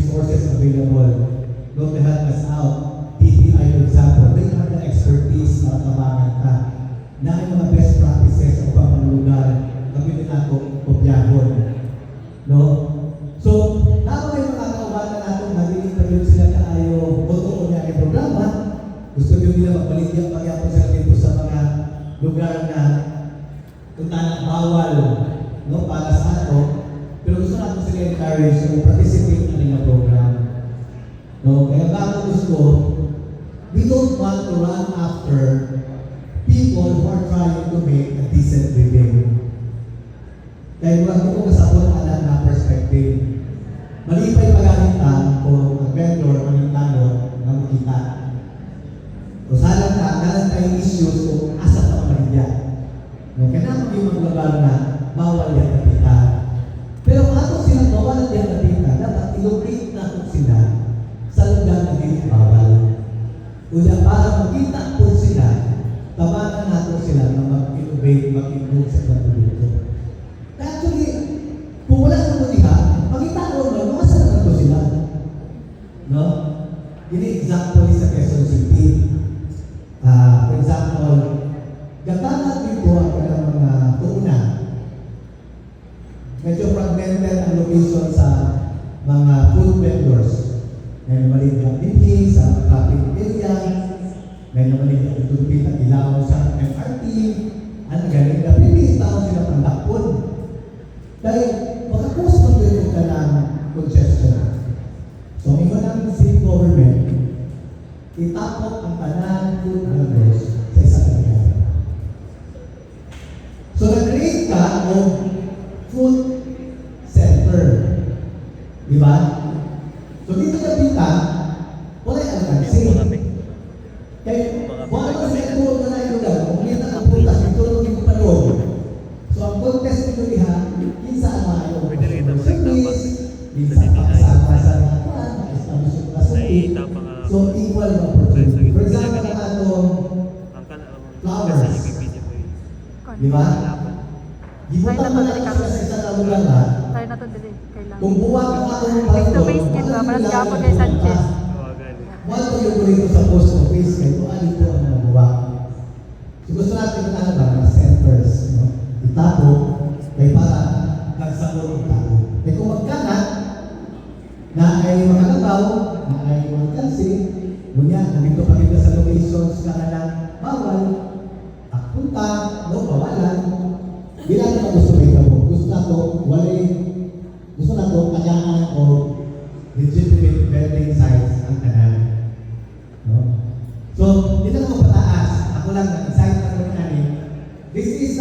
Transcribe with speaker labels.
Speaker 1: resources available. No, to help us out. TPI, for example, they have the expertise para tabangan ka na ang mga best practices o pang mga lugar gamitin natin kopyahon. No? So, naman may mga kaubanan natin, nag-i-interview sila kaayo totoo niya ang programa. Gusto nyo nila magbaligyan pagyapon sila dito sa mga lugar na kung tanang bawal, no, para sa ato. Pero gusto natin sila encourage na participate na nila program. No? Kaya bago gusto, we don't want to run after people who are trying to make a decent living. Kaya wala ko kasabot alam na perspective. Malipay pagalitan kung ang vendor, manintano, na makita. O salang na, nalang tayong issues kung asa pa maligya. No? Kaya naman yung mga lugar na bawal yan napita. Pero kung ato silang bawal yan napita, dapat ilocate natin sila sa lugar na hindi bawal. Kaya para makita po sila, tabangan natin sila na mag-innovate, mag-improve sa pagduluto. Actually, kung wala sa maliha, makita ko naman, mga saan naman sila. No? Ini example sa Quezon City. For example, gatanat dito ang kanilang mga tuunan. Medyo fragmented ang location sa mga food vendors. May maliit ang pinhi sa traffic area, may maliit ang tutupit ang ilaw sa MRT, ang galing na pipili tao sila pandakpon. Dahil makakos mag-dito ka ng congestion. So, ito ng city government, itapok ang tanang food vendors sa isang area. So, nag-create ka ng food center. Di ba? So, dito na pita, wala yung alkansi. Kaya, wala ko sa ito na yung lugar, kung kita ang putas, ito lang yung palong. So, ang contest nito niya, kinsa ang mga yung service, kinsa kasama sa mga kuwan, establish yung kasunti. So, equal na opportunity. For example, ang atong flowers. Di ba? Gibutan mo na sila sa isang lugar na,
Speaker 2: tayo na ito dili. Kailangan.
Speaker 1: kung buwag ang atong
Speaker 2: Face to face kid ba? Maras gapon kay Sanchez.
Speaker 1: wala ko yung dito sa post office kaya kung ano ito ang mga buwag. So gusto natin na ba mga centers, no? Itapo, kaya para nagsagot ang tao. Kaya kung magkanat, na ay makalabaw, na ay magkansi, ngunya, nandito pa kita sa locations na lang bawal, takpunta, no, bawalan. Bilang na gusto may kamo, gusto na to, gusto na to, kanyaan o legitimate vending sites ang tanan. No? So, dito ko pataas, ako lang, na-excite ako namin. This is